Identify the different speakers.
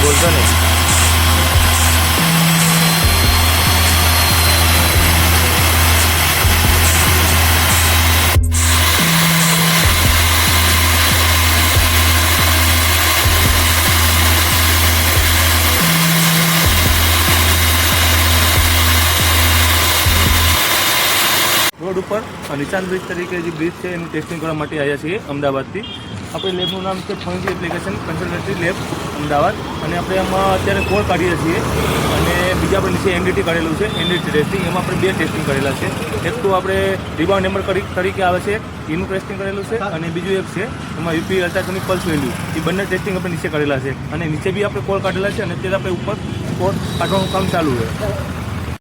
Speaker 1: બોલતો નહીં. રોડ ઉપર નિશાન બ્રિજ તરીકે જે બ્રિજ છે એનું ટેસ્ટિંગ કરવા માટે આવ્યા છીએ અમદાવાદથી. આપણી લેબનું નામ છે fungi application consultancy lab Ahmedabad, અને આપણે એમાં અત્યારે કોડ કાઢીએ છીએ અને બીજા આપણે નીચે એનડીટી કાઢેલું છે, એનડીટી ટેસ્ટિંગ. એમાં આપણે 2 ટેસ્ટિંગ કરેલા છે. એક તો આપણે રિબાઉન્ડ નંબર તરીકે આવે છે એનું ટેસ્ટિંગ કરેલું છે, અને બીજું એક છે એમાં યુપી અલ્ટ્રાસોનિક પલ્સ વેલ્યુ. એ બંને ટેસ્ટિંગ આપણે નીચે કરેલા છે, અને નીચે બી આપણે કોડ કાઢેલા છે, અને અત્યારે આપણે ઉપર કોડ કાઢવાનું કામ ચાલુ છે.